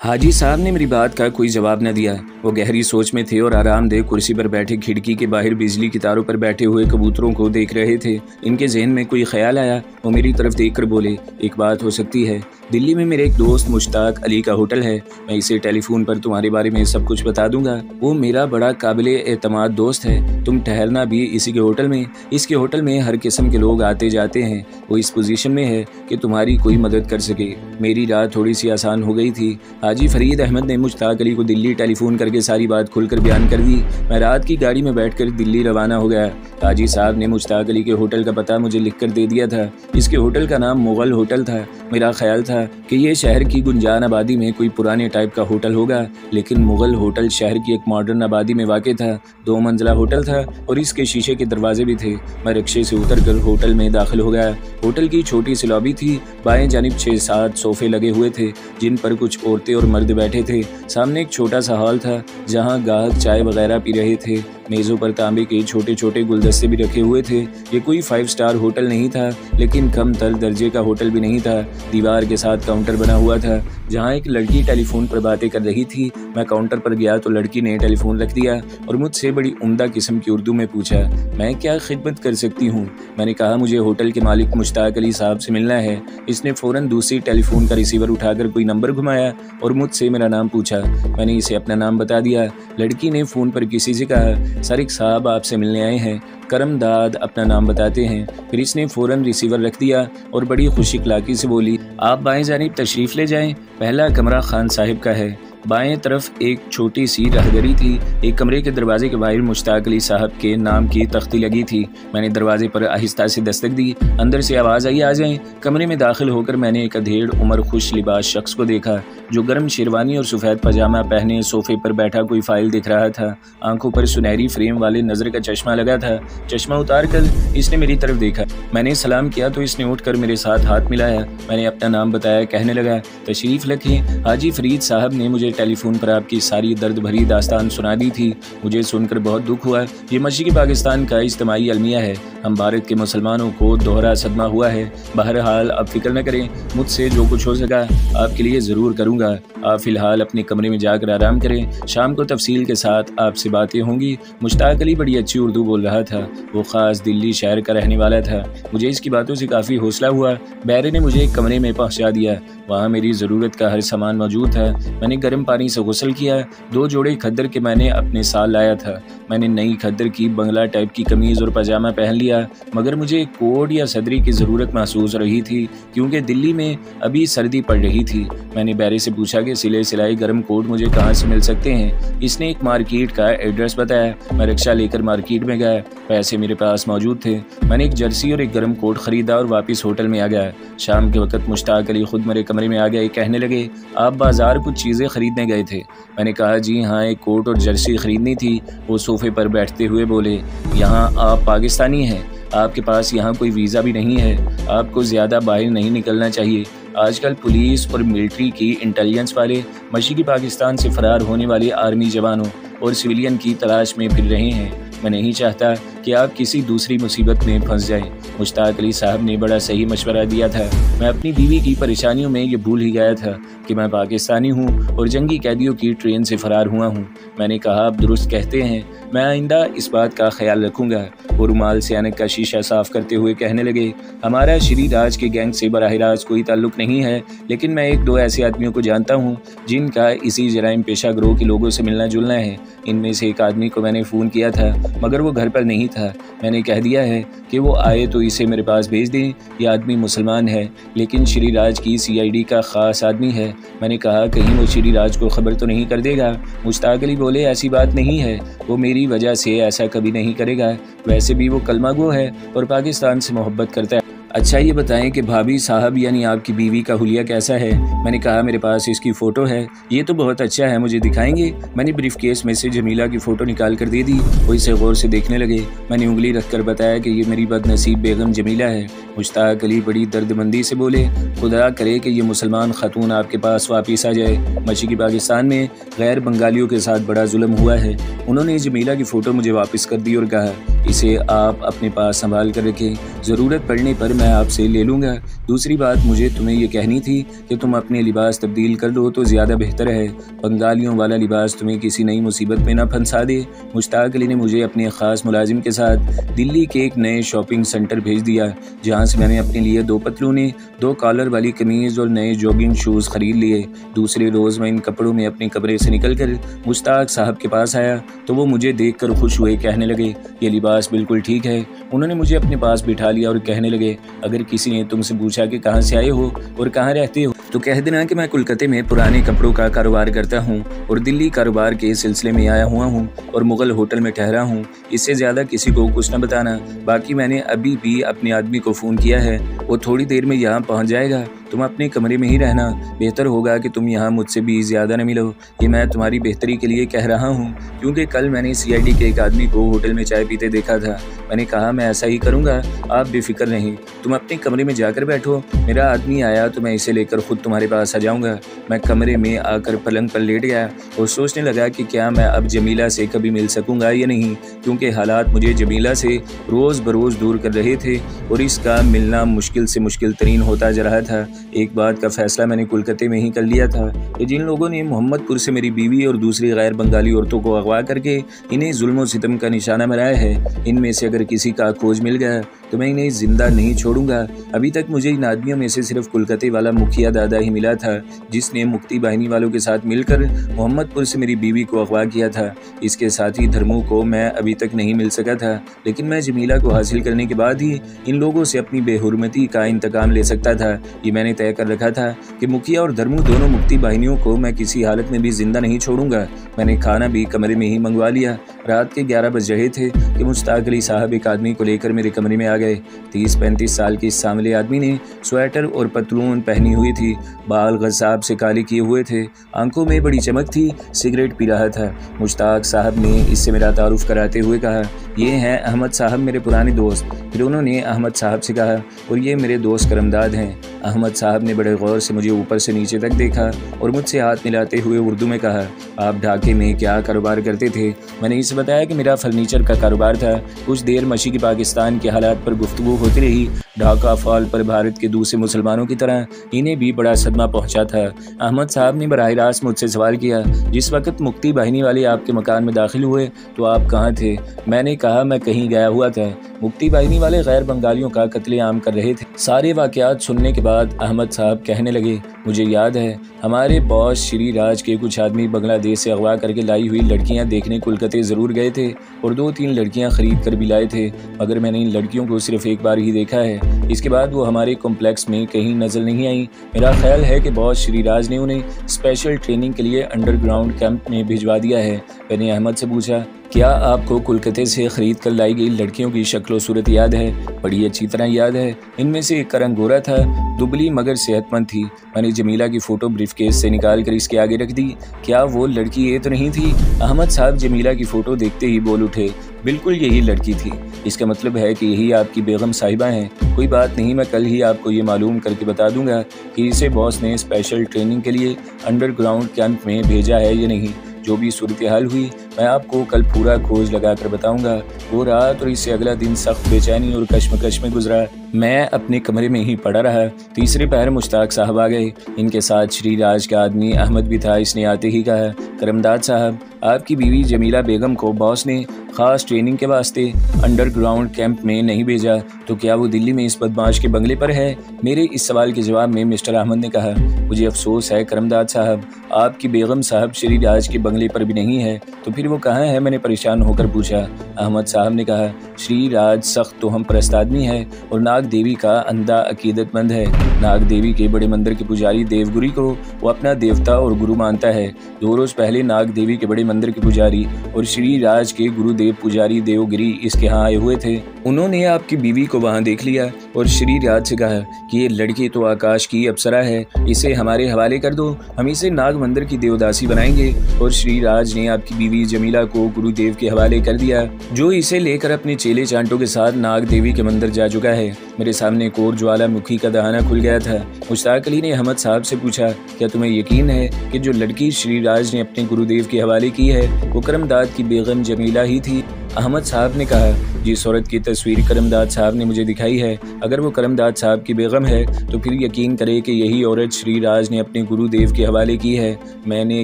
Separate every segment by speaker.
Speaker 1: हाजी साहब ने मेरी बात का कोई जवाब न दिया। वो गहरी सोच में थे और आरामदेह कुर्सी पर बैठे खिड़की के बाहर बिजली की तारों पर बैठे हुए कबूतरों को देख रहे थे। इनके जहन में कोई ख्याल आया। वो मेरी तरफ देखकर बोले, एक बात हो सकती है। दिल्ली में मेरे एक दोस्त मुश्ताक अली का होटल है। मैं इसे टेलीफोन पर तुम्हारे बारे में सब कुछ बता दूंगा। वो मेरा बड़ा काबिल एतमाद दोस्त है। तुम ठहरना भी इसी के होटल में। इसके होटल में हर किस्म के लोग आते जाते हैं। वो इस पोजीशन में है कि तुम्हारी कोई मदद कर सके। मेरी रात थोड़ी सी आसान हो गई थी। हाजी फरीद अहमद ने मुश्ताक अली को दिल्ली टेलीफोन करके सारी बात खुलकर बयान कर दी। मैं रात की गाड़ी में बैठकर दिल्ली रवाना हो गया। हाजी साहब ने मुश्ताक अली के होटल का पता मुझे लिखकर दे दिया था। इसके होटल का नाम मुगल होटल था। मेरा ख्याल था कि ये शहर की गुंजान आबादी में कोई पुराने टाइप का होटल होगा, लेकिन मुगल होटल शहर की एक मॉडर्न आबादी में वाक़ था। 2 मंजिला होटल था और इसके शीशे के दरवाजे भी थे। मैं रिक्शे से उतरकर होटल में दाखिल हो गया। होटल की छोटी सी लॉबी थी। बाएं जानिब 6-7 सोफे लगे हुए थे जिन पर कुछ औरतें और मर्द बैठे थे। सामने एक छोटा सा हॉल था जहां गाहक चाय वगैरह पी रहे थे। मेज़ों पर तांबे के छोटे छोटे गुलदस्ते भी रखे हुए थे। ये कोई 5 स्टार होटल नहीं था, लेकिन कम तर दर्जे का होटल भी नहीं था। दीवार के साथ काउंटर बना हुआ था जहां एक लड़की टेलीफोन पर बातें कर रही थी। मैं काउंटर पर गया तो लड़की ने टेलीफोन रख दिया और मुझसे बड़ी उम्दा किस्म की उर्दू में पूछा, मैं क्या खिदमत कर सकती हूँ। मैंने कहा, मुझे होटल के मालिक मुश्ताक अली साहब से मिलना है। इसने फ़ौरन दूसरी टेलीफोन का रिसीवर उठाकर कोई नंबर घुमाया और मुझसे मेरा नाम पूछा। मैंने इसे अपना नाम बता दिया। लड़की ने फ़ोन पर किसी से कहा, सारिक साहब आपसे मिलने आए हैं। करमदाद अपना नाम बताते हैं। फिर इसने फ़ौरन रिसीवर रख दिया और बड़ी खुशी इखलाकी से बोली, आप बाएं जानिब तशरीफ़ ले जाएं। पहला कमरा खान साहिब का है। बाएं तरफ एक छोटी सी राहगरी थी। एक कमरे के दरवाजे के बाहर मुश्ताक अली साहब के नाम की तख्ती लगी थी। मैंने दरवाजे पर आहिस्ता से दस्तक दी। अंदर से आवाज़ आई, आ जाएं। कमरे में दाखिल होकर मैंने एक अधेड़ उम्र खुश लिबास शख्स को देखा जो गर्म शेरवानी और सफ़ेद पजामा पहने सोफे पर बैठा कोई फाइल दिख रहा था। आंखों पर सुनहरी फ्रेम वाले नज़र का चश्मा लगा था। चश्मा उतार कर इसने मेरी तरफ देखा। मैंने सलाम किया तो इसने उठकर मेरे साथ हाथ मिलाया। मैंने अपना नाम बताया। कहने लगा, तशरीफ़ रखें। हाजी फरीद साहब ने मुझे टेलीफोन पर आपकी सारी दर्द भरी दास्तान सुना दी थी। मुझे सुनकर बहुत दुख हुआ। ये मशरिक़ी पाकिस्तान का इज्तिमाई अलमिया है। हम भारत के मुसलमानों को दोहरा सदमा हुआ है। बहरहाल आप फिक्र न करें, मुझसे जो कुछ हो सका आपके लिए ज़रूर करूँगा। आप फ़िलहाल अपने कमरे में जाकर आराम करें। शाम को तफसील के साथ आपसे बातें होंगी। मुश्ताक अली बड़ी अच्छी उर्दू बोल रहा था। वो ख़ास दिल्ली शहर का रहने वाला था। मुझे इसकी बातों से काफ़ी हौसला हुआ। बैरे ने मुझे एक कमरे में पहुँचा दिया। वहाँ मेरी ज़रूरत का हर सामान मौजूद था। मैंने गर्म पानी से गुस्ल किया। 2 जोड़े खद्दर के मैंने अपने साथ लाया था। मैंने नई खद्दर की बंगला टाइप की कमीज़ और पजामा पहन लिया, मगर मुझे कोट या सदरी की ज़रूरत महसूस रही थी क्योंकि दिल्ली में अभी सर्दी पड़ रही थी। मैंने बैरे से पूछा कि सिले सिलाई गर्म कोट मुझे कहाँ से मिल सकते हैं। इसने एक मार्केट का एड्रेस बताया। मैं रिक्शा लेकर मार्केट में गया। पैसे मेरे पास मौजूद थे। मैंने एक जर्सी और एक गर्म कोट ख़रीदा और वापस होटल में आ गया। शाम के वक्त मुश्ताक अली खुद मेरे कमरे में आ गए। कहने लगे, आप बाज़ार कुछ चीज़ें ख़रीदने गए थे। मैंने कहा, जी हाँ, एक कोट और जर्सी ख़रीदनी थी। वो सोफ़े पर बैठते हुए बोले, यहाँ आप पाकिस्तानी हैं, आपके पास यहाँ कोई वीज़ा भी नहीं है। आपको ज़्यादा बाहर नहीं निकलना चाहिए। आजकल पुलिस और मिलिट्री की इंटेलिजेंस वाले मशरिक़ी पाकिस्तान से फ़रार होने वाले आर्मी जवानों और सिविलियन की तलाश में फिर रहे हैं। मैं नहीं चाहता कि आप किसी दूसरी मुसीबत में फंस जाएं। मुश्ताक अली साहब ने बड़ा सही मशवरा दिया था। मैं अपनी बीवी की परेशानियों में ये भूल ही गया था कि मैं पाकिस्तानी हूँ और जंगी कैदियों की ट्रेन से फ़रार हुआ हूँ। मैंने कहा, आप दुरुस्त कहते हैं, मैं आइंदा इस बात का ख्याल रखूँगा। वो रुमाल से ऐनक का शीशा साफ़ करते हुए कहने लगे, हमारा श्री राज के गैंग से बराह रास्त कोई ताल्लुक़ नहीं है, लेकिन मैं 1-2 ऐसे आदमियों को जानता हूँ जिनका इसी जराइम पेशा गिरोह के लोगों से मिलना जुलना है। इनमें से एक आदमी को मैंने फ़ोन किया था, मगर वो घर पर नहीं था। मैंने कह दिया है कि वो आए तो इसे मेरे पास भेज दें। यह आदमी मुसलमान है, लेकिन श्री राज की CID का ख़ास आदमी है। मैंने कहा, कहीं वो श्री राज को ख़बर तो नहीं कर देगा। मुश्ताक अली बोले, ऐसी बात नहीं है, वो मेरी वजह से ऐसा कभी नहीं करेगा। वैसे भी वो कलमागो है और पाकिस्तान से मोहब्बत करता है। अच्छा ये बताएं कि भाभी साहब यानी आपकी बीवी का हुलिया कैसा है। मैंने कहा, मेरे पास इसकी फ़ोटो है। ये तो बहुत अच्छा है, मुझे दिखाएंगे। मैंने ब्रीफ केस में से जमीला की फ़ोटो निकाल कर दे दी। वो इसे गौर से देखने लगे। मैंने उंगली रखकर बताया कि ये मेरी बदनसीब बेगम जमीला है। मुश्ताक अली बड़ी दर्दमंदी से बोले, खुदा करे कि ये मुसलमान खातून आपके पास वापस आ जाए। मशरिक़ी पाकिस्तान में गैर बंगालियों के साथ बड़ा जुल्म हुआ है। उन्होंने जमीला की फ़ोटो मुझे वापस कर दी और कहा, इसे आप अपने पास संभाल कर रखें। ज़रूरत पड़ने पर मैं आपसे ले लूँगा। दूसरी बात मुझे तुम्हें ये कहनी थी कि तुम अपने लिबास तब्दील कर लो तो ज़्यादा बेहतर है। बंगालियों वाला लिबास तुम्हें किसी नई मुसीबत में ना फंसा दे। मुश्ताक अली ने मुझे अपने ख़ास मुलाजिम के साथ दिल्ली के एक नए शॉपिंग सेंटर भेज दिया, जहाँ से मैंने अपने लिए 2 पतलूनें, 2 कॉलर वाली कमीज़ और नए जॉगिंग शूज़ ख़रीद लिए। दूसरे रोज़ मैं इन कपड़ों में अपने कमरे से निकलकर मुश्ताक साहब के पास आया तो वो मुझे देखकर खुश हुए, कहने लगे ये लिबास बिल्कुल ठीक है। उन्होंने मुझे अपने पास बिठा लिया और कहने लगे, अगर किसी ने तुमसे पूछा कि कहाँ से आए हो और कहाँ रहते हो तो कह देना कि मैं कोलकाता में पुराने कपड़ों का कारोबार करता हूँ और दिल्ली कारोबार के सिलसिले में आया हुआ हूँ और मुग़ल होटल में ठहरा हूँ। इससे ज़्यादा किसी को कुछ न बताना। बाकी मैंने अभी भी अपने आदमी को फ़ोन किया है, वो थोड़ी देर में यहाँ पहुँच जाएगा। तुम अपने कमरे में ही रहना, बेहतर होगा कि तुम यहाँ मुझसे भी ज़्यादा न मिलो। ये मैं तुम्हारी बेहतरी के लिए कह रहा हूँ, क्योंकि कल मैंने CID के एक आदमी को होटल में चाय पीते देखा था। मैंने कहा मैं ऐसा ही करूँगा, आप बेफिक्र नहीं, तुम अपने कमरे में जाकर बैठो। मेरा आदमी आया तो मैं इसे लेकर खुद तुम्हारे पास आ जाऊँगा। मैं कमरे में आकर पलंग पर लेट गया और सोचने लगा कि क्या मैं अब जमीला से कभी मिल सकूँगा या नहीं, क्योंकि हालात मुझे जमीला से रोज़ बरोज़ दूर कर रहे थे और इसका मिलना मुश्किल से मुश्किल तरीन होता जा रहा था। एक बात का फैसला मैंने कोलकाता में ही कर लिया था कि जिन लोगों ने मोहम्मदपुर से मेरी बीवी और दूसरी गैर बंगाली औरतों को अगवा करके इन्हें जुल्म और सितम का निशाना बनाया है, इनमें से अगर किसी का खोज मिल गया तो मैं इन्हें जिंदा नहीं छोड़ूंगा। अभी तक मुझे इन आदमियों में से सिर्फ कोलकाता वाला मुखिया दादा ही मिला था, जिसने मुक्ति बाहिनी वालों के साथ मिलकर मोहम्मदपुर से मेरी बीवी को अगवा किया था। इसके साथ ही धर्मों को मैं अभी तक नहीं मिल सका था, लेकिन मैं जमीला को हासिल करने के बाद ही इन लोगों से अपनी बेहुरमती का इंतकाम ले सकता था। ये मैंने तय कर रखा था कि मुखिया और धर्मू दोनों मुक्ति बाहिनियों को मैं किसी हालत में भी जिंदा नहीं छोड़ूंगा। मैंने खाना भी कमरे में ही मंगवा लिया। रात के 11 बज रहे थे कि मुश्ताक अली साहब एक आदमी को लेकर मेरे कमरे में आ गए। 30-35 साल के इस सांवले आदमी ने स्वेटर और पतलून पहनी हुई थी, बाल गसाब से काले किए हुए थे, आंखों में बड़ी चमक थी, सिगरेट पी रहा था। मुश्ताक साहब ने इससे मेरा तारुफ कराते हुए कहा, ये हैं अहमद साहब, मेरे पुराने दोस्त। फिर उन्होंने अहमद साहब से कहा, और ये मेरे दोस्त करमदाद हैं। अहमद साहब ने बड़े गौर से मुझे ऊपर से नीचे तक देखा और मुझसे हाथ मिलाते हुए उर्दू में कहा, आप ढाके में क्या कारोबार करते थे? मैंने इसे बताया कि मेरा फर्नीचर का कारोबार था। कुछ देर मशरक़ी पाकिस्तान के हालात पर गुफ्तगू होती रही। ढाका फॉल पर भारत के दूसरे मुसलमानों की तरह इन्हें भी बड़ा सदमा पहुंचा था। अहमद साहब ने बराह रास्त मुझसे सवाल किया, जिस वक्त मुक्ति बाहिनी वाले आपके मकान में दाखिल हुए तो आप कहाँ थे? मैंने कहा मैं कहीं गया हुआ था। मुक्ति बाहिनी वाले गैर बंगालियों का कत्लेआम कर रहे थे। सारे वाक़यात सुनने के बाद अहमद साहब कहने लगे, मुझे याद है हमारे बॉस श्री राज के कुछ आदमी बांग्लादेश से अगवा करके लाई हुई लड़कियां देखने कोलकाता ज़रूर गए थे और 2-3 लड़कियां ख़रीद कर भी लाए थे, मगर मैंने इन लड़कियों को सिर्फ एक बार ही देखा है। इसके बाद वो हमारे कॉम्प्लेक्स में कहीं नज़र नहीं आई। मेरा ख्याल है कि बॉस श्री राज ने उन्हें स्पेशल ट्रेनिंग के लिए अंडरग्राउंड कैंप में भिजवा दिया है। मैंने अहमद से पूछा, क्या आपको कोलकाता से ख़रीद कर लाई गई लड़कियों की शक्ल सूरत याद है? बड़ी अच्छी तरह याद है। इनमें से एक का रंग गोरा था, दुबली मगर सेहतमंद थी। मैंने जमीला की फ़ोटो ब्रीफकेस से निकाल कर इसके आगे रख दी। क्या वो लड़की ये तो नहीं थी? अहमद साहब जमीला की फ़ोटो देखते ही बोल उठे, बिल्कुल यही लड़की थी। इसका मतलब है कि यही आपकी बेगम साहिबा हैं। कोई बात नहीं, मैं कल ही आपको ये मालूम करके बता दूंगा कि इसे बॉस ने स्पेशल ट्रेनिंग के लिए अंडरग्राउंड कैंप में भेजा है या नहीं। जो भी सूरत हाल हुई मैं आपको कल पूरा खोज लगा कर बताऊँगा। वो रात और इससे अगला दिन सख्त बेचैनी और कश्मकश में गुजरा। मैं अपने कमरे में ही पड़ा रहा। तीसरे पहर मुश्ताक साहब आ गए। इनके साथ श्री राज का आदमी अहमद भी था। इसने आते ही कहा, करमदाद साहब, आपकी बीवी जमीला बेगम को बॉस ने ख़ास ट्रेनिंग के वास्ते अंडरग्राउंड कैंप में नहीं भेजा, तो क्या वो दिल्ली में इस बदमाश के बंगले पर है? मेरे इस सवाल के जवाब में मिस्टर अहमद ने कहा, मुझे अफसोस है करमदाद साहब, आपकी बेगम साहब श्री राज के बंगले पर भी नहीं है। तो फिर वो कहाँ है? मैंने परेशान होकर पूछा। अहमद साहब ने कहा, श्री राज सख्त तोहम परस्त आदमी है और नाग देवी का अंधा अकीदतमंद है। नाग देवी के बड़े मंदिर के पुजारी देवगुरी को वो अपना देवता और गुरु मानता है। 2 रोज़ पहले नाग देवी के बड़े मंदिर के पुजारी और श्री राज के गुरुदेव पुजारी देवगिरी इसके यहाँ आए हुए थे। उन्होंने आपकी बीवी को वहाँ देख लिया और श्री राज से कहा कि ये लड़की तो आकाश की अप्सरा है, इसे हमारे हवाले कर दो, हम इसे नाग मंदिर की देवदासी बनाएंगे। और श्री राज ने आपकी बीवी जमीला को गुरुदेव के हवाले कर दिया, जो इसे लेकर अपने चेले चांटों के साथ नाग देवी के मंदिर जा चुका है। मेरे सामने एक और ज्वालामुखी का दहाना खुल गया था। मुश्ताक अली ने अहमद साहब से पूछा, क्या तुम्हें यकीन है कि जो लड़की श्री राज ने अपने गुरुदेव के हवाले की है वो करमदाद की बेगम जमीला ही थी? अहमद साहब ने कहा, जिस औरत की तस्वीर करमदाद साहब ने मुझे दिखाई है, अगर वो करमदाद साहब की बेगम है तो फिर यकीन करे कि यही औरत श्री राज ने अपने गुरुदेव के हवाले की है। मैंने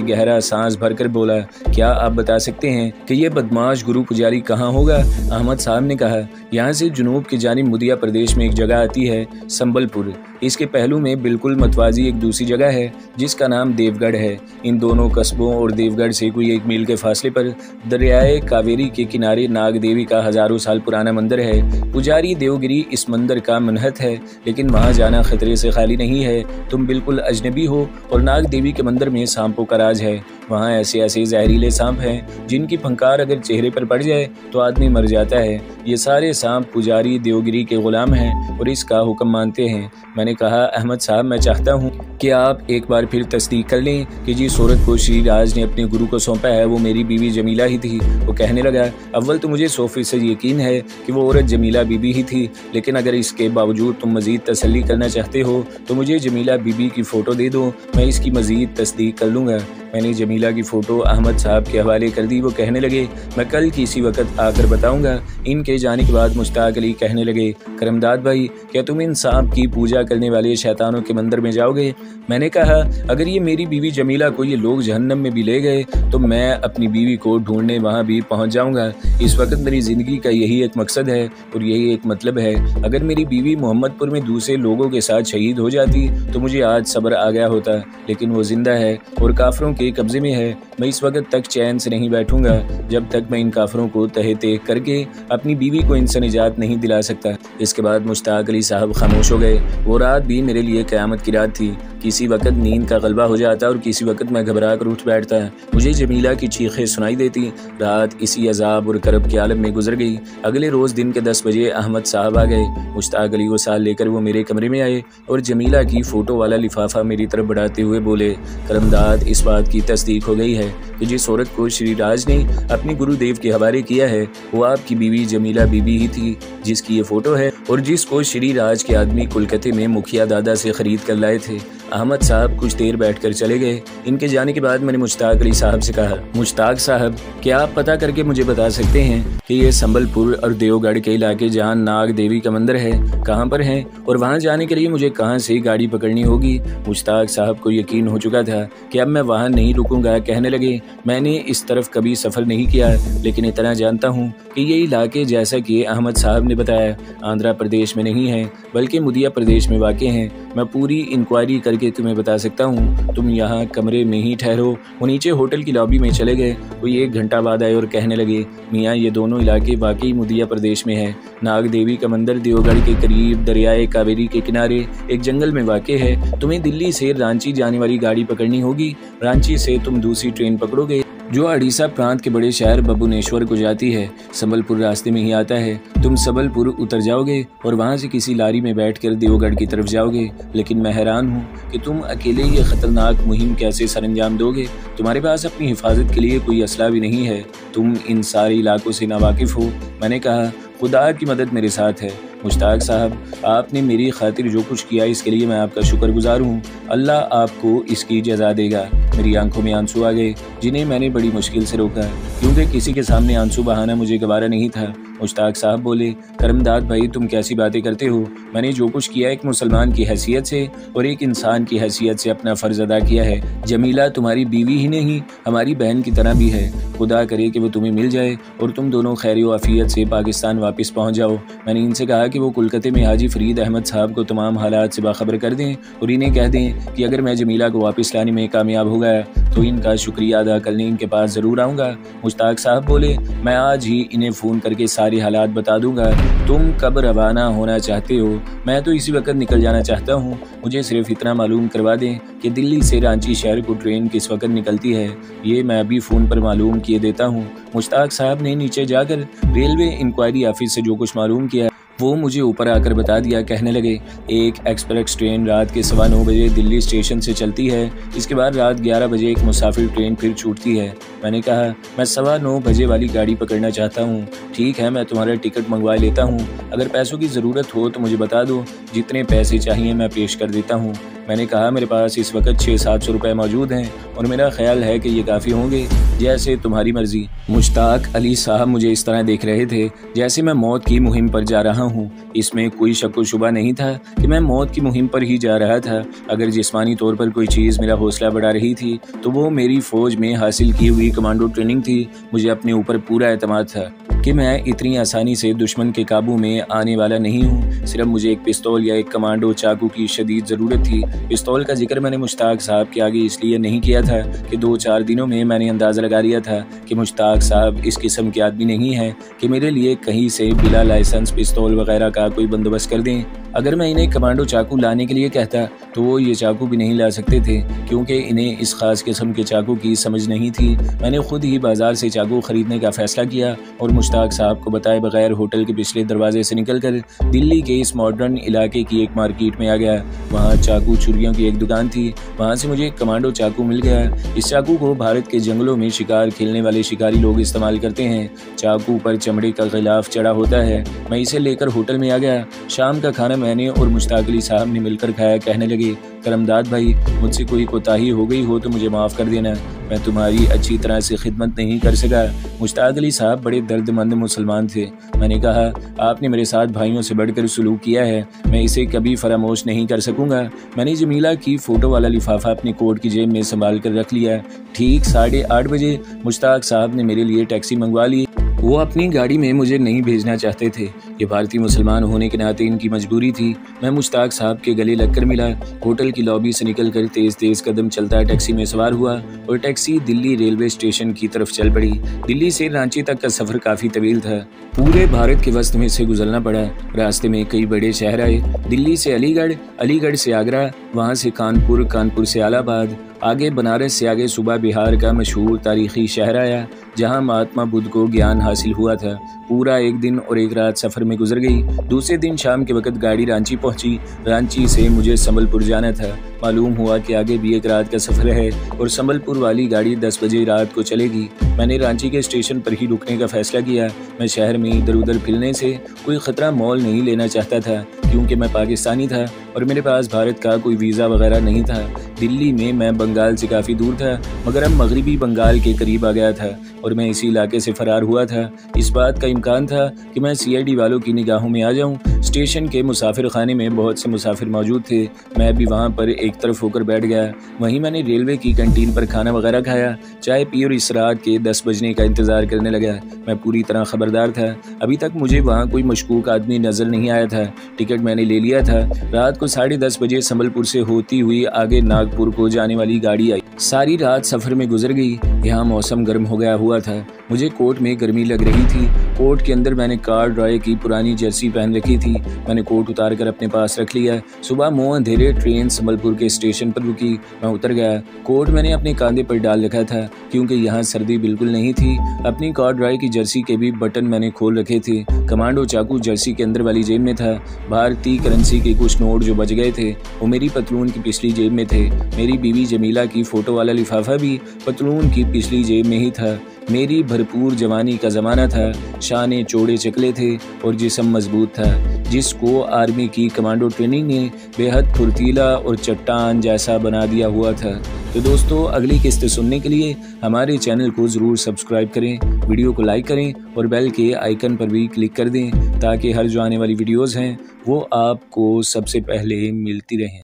Speaker 1: गहरा सांस भरकर बोला, क्या आप बता सकते हैं कि ये बदमाश गुरु पुजारी कहाँ होगा? अहमद साहब ने कहा, यहाँ से जुनूब की जानिब मुदिया प्रदेश में एक जगह आती है, संबलपुर। इसके पहलू में बिल्कुल मतवाजी एक दूसरी जगह है जिसका नाम देवगढ़ है। इन दोनों कस्बों और देवगढ़ से कोई 1 मील के फासले पर दरियाए कावेरी के किनारे नाग देवी का हजारों साल पुराना मंदिर है। पुजारी देवगिरी इस मंदिर का मनहत है, लेकिन वहाँ जाना खतरे से खाली नहीं है। तुम बिल्कुल अजनबी हो और नाग देवी के मंदिर में सांपों का राज है। वहाँ ऐसे ऐसे जहरीले सांप हैं जिनकी फंकार अगर चेहरे पर पड़ जाए तो आदमी मर जाता है। ये सारे सांप पुजारी देवगिरी के गुलाम हैं और इसका हुक्म मानते हैं। मैंने कहा, अहमद साहब, मैं चाहता हूँ कि आप एक बार फिर तस्दीक कर लें कि जिस औरत को श्री राज ने अपने गुरु को सौंपा है वो मेरी बीवी जमीला ही थी। वो कहने लगा, अव्वल तो मुझे 100% यकीन है कि वो औरत जमीला बीबी ही थी, लेकिन अगर इसके बावजूद तुम मज़ीद तसल्ली करना चाहते हो तो मुझे जमीला बीबी की फ़ोटो दे दो, मैं इसकी मज़ीद तस्दीक कर लूँगा। मैंने जमीला की फ़ोटो अहमद साहब के हवाले कर दी। वो कहने लगे, मैं कल किसी वक्त आकर बताऊँगा। इनके जाने के बाद मुश्ताक अली कहने लगे, करमदाद भाई, क्या तुम इन सांप की पूजा करने वाले शैतानों के मंदिर में जाओगे? मैंने कहा, अगर ये मेरी बीवी जमीला को ये लोग जहन्नम में भी ले गए तो मैं अपनी बीवी को ढूंढने वहाँ भी पहुँच जाऊँगा। इस वक्त मेरी ज़िंदगी का यही एक मकसद है और यही एक मतलब है। अगर मेरी बीवी मोहम्मदपुर में दूसरे लोगों के साथ शहीद हो जाती तो मुझे आज सब्र आ गया होता, लेकिन वो जिंदा है और काफिरों के कब्जे में है। मैं इस वक्त तक चैन से नहीं बैठूंगा जब तक मैं इन काफिरों को तहे तह करके अपनी बीवी को इनसे निजात नहीं दिला सकता। इसके बाद मुश्ताक अली साहब खामोश हो गए। वो रात भी मेरे लिए क़यामत की रात थी। किसी वक्त नींद का गलबा हो जाता और किसी वक्त मैं घबरा कर उठ बैठता। मुझे जमीला की चीखें सुनाई देती। रात इसी अजाब और करब के आलम में गुजर गई। अगले रोज़ दिन के 10 बजे अहमद साहब आ गए। मुश्ताक अली को साथ लेकर वो मेरे कमरे में आए और जमीला की फ़ोटो वाला लिफाफा मेरी तरफ बढ़ाते हुए बोले, करमदाद, इस बात की तस्दीक हो गई है कि जिस औरत को श्री राज ने अपने गुरुदेव के हवाले किया है वो आपकी बीवी जमीला बीबी ही थी जिसकी ये फ़ोटो है और जिसको श्री राज के आदमी कोलकाता में मुखिया दादा से ख़रीद कर लाए थे। अहमद साहब कुछ देर बैठकर चले गए। इनके जाने के बाद मैंने मुश्ताक अली साहब से कहा, मुश्ताक साहब, क्या आप पता करके मुझे बता सकते हैं कि ये संबलपुर और देवगढ़ के इलाके जहाँ नाग देवी का मंदिर है कहाँ पर है और वहाँ जाने के लिए मुझे कहाँ से गाड़ी पकड़नी होगी? मुश्ताक साहब को यकीन हो चुका था कि अब मैं वहाँ नहीं रुकूंगा। कहने लगे, मैंने इस तरफ कभी सफ़र नहीं किया, लेकिन इतना जानता हूँ कि ये इलाके जैसा कि अहमद साहब ने बताया आंध्र प्रदेश में नहीं है बल्कि मुदिया प्रदेश में वाक़ हैं। मैं पूरी इंक्वायरी करके तुम्हें बता सकता हूँ। तुम यहाँ कमरे में ही ठहरो। वो नीचे होटल की लॉबी में चले गए। कोई 1 घंटा बाद आए और कहने लगे, मियाँ, ये दोनों इलाके वाकई मुदिया प्रदेश में है। नाग देवी का मंदिर देवगढ़ के करीब दरियाए कावेरी के किनारे एक जंगल में वाक़ है। तुम्हें दिल्ली से रांची जाने वाली गाड़ी पकड़नी होगी। रांची से तुम दूसरी ट्रेन पकड़ोगे जो उड़ीसा प्रांत के बड़े शहर भुवनेश्वर को जाती है। संबलपुर रास्ते में ही आता है। तुम संबलपुर उतर जाओगे और वहाँ से किसी लारी में बैठकर देवगढ़ की तरफ जाओगे। लेकिन मैं हैरान हूँ कि तुम अकेले ये खतरनाक मुहिम कैसे सरअंजाम दोगे? तुम्हारे पास अपनी हिफाजत के लिए कोई असला भी नहीं है। तुम इन सारे इलाकों से नावाकिफ़ हो। मैंने कहा, खुदा की मदद मेरे साथ है। मुश्ताक साहब, आपने मेरी खातिर जो कुछ किया इसके लिए मैं आपका शुक्रगुजार हूँ। अल्लाह आपको इसकी जज़ा देगा। मेरी आंखों में आंसू आ गए जिन्हें मैंने बड़ी मुश्किल से रोका क्योंकि किसी के सामने आंसू बहाना मुझे गवारा नहीं था। मुश्ताक साहब बोले, करमदाद भाई, तुम कैसी बातें करते हो? मैंने जो कुछ किया एक मुसलमान की हैसियत से और एक इंसान की हैसियत से अपना फ़र्ज़ अदा किया है। जमीला तुम्हारी बीवी ही नहीं, हमारी बहन की तरह भी है। खुदा करे कि वो तुम्हें मिल जाए और तुम दोनों खैर व आफियत से पाकिस्तान वापस पहुँच जाओ। मैंने इनसे कहा कि वो कोलकाता में हाजी फरीद अहमद साहब को तमाम हालात से बाखबर कर दें और इन्हें कह दें कि अगर मैं जमीला को वापस लाने में कामयाब हो गया तो इनका शुक्रिया अदा करने इनके पास ज़रूर आऊँगा। मुश्ताक साहब बोले, मैं आज ही इन्हें फ़ोन करके सारी हालात बता दूंगा। तुम कब रवाना होना चाहते हो? मैं तो इसी वक्त निकल जाना चाहता हूँ। मुझे सिर्फ इतना मालूम करवा दें कि दिल्ली से रांची शहर को ट्रेन किस वक्त निकलती है। ये मैं अभी फ़ोन पर मालूम किए देता हूँ। मुश्ताक साहब ने नीचे जाकर रेलवे इंक्वायरी ऑफिस से जो कुछ मालूम किया वो मुझे ऊपर आकर बता दिया। कहने लगे, एक एक्सप्रेस ट्रेन रात के 9:15 बजे दिल्ली स्टेशन से चलती है। इसके बाद रात 11 बजे एक मुसाफिर ट्रेन फिर छूटती है। मैंने कहा, मैं 9:15 बजे वाली गाड़ी पकड़ना चाहता हूँ। ठीक है, मैं तुम्हारा टिकट मंगवा लेता हूँ। अगर पैसों की ज़रूरत हो तो मुझे बता दो, जितने पैसे चाहिए मैं पेश कर देता हूँ। मैंने कहा, मेरे पास इस वक्त 600-700 रुपये मौजूद हैं और मेरा ख्याल है कि ये काफ़ी होंगे। जैसे तुम्हारी मर्ज़ी। मुश्ताक अली साहब मुझे इस तरह देख रहे थे जैसे मैं मौत की मुहिम पर जा रहा हूँ। इसमें कोई शक व शुबा नहीं था कि मैं मौत की मुहिम पर ही जा रहा था। अगर जिस्मानी तौर पर कोई चीज़ मेरा हौसला बढ़ा रही थी तो वो मेरी फ़ौज में हासिल की हुई कमांडो ट्रेनिंग थी। मुझे अपने ऊपर पूरा एतमाद था कि मैं इतनी आसानी से दुश्मन के काबू में आने वाला नहीं हूँ। सिर्फ मुझे एक पिस्तौल या एक कमांडो चाकू की शदीद ज़रूरत थी। पिस्तौल का जिक्र मैंने मुश्ताक साहब के आगे इसलिए नहीं किया था कि 2-4 दिनों में मैंने अंदाज़ा लगा लिया था कि मुश्ताक साहब इस किस्म के आदमी नहीं हैं कि मेरे लिए कहीं से बिला लाइसेंस पिस्तौल वगैरह का कोई बंदोबस्त कर दें। अगर मैं इन्हें कमांडो चाकू लाने के लिए कहता तो वो ये चाकू भी नहीं ला सकते थे, क्योंकि इन्हें इस ख़ास किस्म के चाकू की समझ नहीं थी। मैंने खुद ही बाज़ार से चाकू ख़रीदने का फ़ैसला किया और मुश्ताक साहब को बताए बगैर होटल के पिछले दरवाजे से निकलकर दिल्ली के इस मॉडर्न इलाके की एक मार्केट में आ गया। वहाँ चाकू छुरियों की एक दुकान थी। वहाँ से मुझे एक कमांडो चाकू मिल गया। इस चाकू को भारत के जंगलों में शिकार खेलने वाले शिकारी लोग इस्तेमाल करते हैं। चाकू पर चमड़े का गिलाफ चढ़ा होता है। मैं इसे लेकर होटल में आ गया। शाम का खाना मैंने और मुश्ताक अली साहब ने मिलकर खाया। कहने लगे, करमदाद भाई, मुझसे कोई कोताही हो गई हो तो मुझे माफ़ कर देना, मैं तुम्हारी अच्छी तरह से खिदमत नहीं कर सका। मुश्ताक अली साहब बड़े दर्दमंद मुसलमान थे। मैंने कहा, आपने मेरे साथ भाइयों से बढ़कर सलूक किया है, मैं इसे कभी फरामोश नहीं कर सकूंगा। मैंने जमीला की फ़ोटो वाला लिफाफा अपनी कोट की जेब में संभाल कर रख लिया। ठीक 8:30 बजे मुश्ताक साहब ने मेरे लिए टैक्सी मंगवा ली। वो अपनी गाड़ी में मुझे नहीं भेजना चाहते थे। ये भारतीय मुसलमान होने के नाते इनकी मजबूरी थी। मैं मुश्ताक साहब के गले लगकर मिला। होटल की लॉबी से निकलकर तेज़ तेज़ कदम चलता टैक्सी में सवार हुआ और टैक्सी दिल्ली रेलवे स्टेशन की तरफ चल पड़ी। दिल्ली से रांची तक का सफ़र काफ़ी तवील था। पूरे भारत के वस्त में से गुजरना पड़ा। रास्ते में कई बड़े शहर आए। दिल्ली से अलीगढ़, अलीगढ़ से आगरा, वहाँ से कानपुर, कानपुर से इलाहाबाद, आगे बनारस से आगे सूबा बिहार का मशहूर तारीख़ी शहर आया जहाँ महात्मा बुद्ध को ज्ञान हासिल हुआ था। पूरा एक दिन और एक रात सफ़र में गुजर गई। दूसरे दिन शाम के वक्त गाड़ी रांची पहुंची। रांची से मुझे संबलपुर जाना था। मालूम हुआ कि आगे भी एक रात का सफ़र है और संबलपुर वाली गाड़ी 10 बजे रात को चलेगी। मैंने रांची के स्टेशन पर ही रुकने का फ़ैसला किया। मैं शहर में इधर उधर फिरने से कोई ख़तरा मोल नहीं लेना चाहता था, क्योंकि मैं पाकिस्तानी था और मेरे पास भारत का कोई वीज़ा वगैरह नहीं था। दिल्ली में मैं बंगाल से काफ़ी दूर था, मगर अब मगरबी बंगाल के करीब आ गया था और मैं इसी इलाके से फ़रार हुआ था। इस बात का इम्कान था कि मैं CID वालों की निगाहों में आ जाऊं। स्टेशन के मुसाफिर खाने में बहुत से मुसाफिर मौजूद थे। मैं भी वहां पर एक तरफ होकर बैठ गया। वहीं मैंने रेलवे की कैंटीन पर खाना वगैरह खाया, चाय पी और इस रात के 10 बजने का इंतज़ार करने लगा। मैं पूरी तरह खबरदार था। अभी तक मुझे वहाँ कोई मशकूक आदमी नज़र नहीं आया था। टिकट मैंने ले लिया था। रात को 10:30 बजे संबलपुर से होती हुई आगे नागपुर को जाने वाली गाड़ी आई। सारी रात सफ़र में गुजर गई। यहाँ मौसम गर्म हो गया हुआ था। मुझे कोट में गर्मी लग रही थी। कोट के अंदर मैंने कार ड्राई की पुरानी जर्सी पहन रखी थी। मैंने कोट उतार कर अपने पास रख लिया। सुबह मुँह अंधेरे ट्रेन संबलपुर के स्टेशन पर रुकी। मैं उतर गया। कोट मैंने अपने कंधे पर डाल रखा था, क्योंकि यहाँ सर्दी बिल्कुल नहीं थी। अपनी कार ड्राई की जर्सी के भी बटन मैंने खोल रखे थे। कमांडो चाकू जर्सी के अंदर वाली जेब में था। भारतीय करेंसी के कुछ नोट जो बच गए थे वो मेरी पतलून की पिछली जेब में थे। मेरी बीवी जमीला की फ़ोटो वाला लिफाफा भी पतलून की पिछली जेब में ही था। मेरी भरपूर जवानी का ज़माना था। शाने चौड़े चकले थे और जिस्म मजबूत था, जिसको आर्मी की कमांडो ट्रेनिंग ने बेहद फुर्तीला और चट्टान जैसा बना दिया हुआ था। तो दोस्तों, अगली किस्त सुनने के लिए हमारे चैनल को ज़रूर सब्सक्राइब करें, वीडियो को लाइक करें और बेल के आइकन पर भी क्लिक कर दें, ताकि हर जो आने वाली वीडियोज़ हैं वो आपको सबसे पहले मिलती रहें।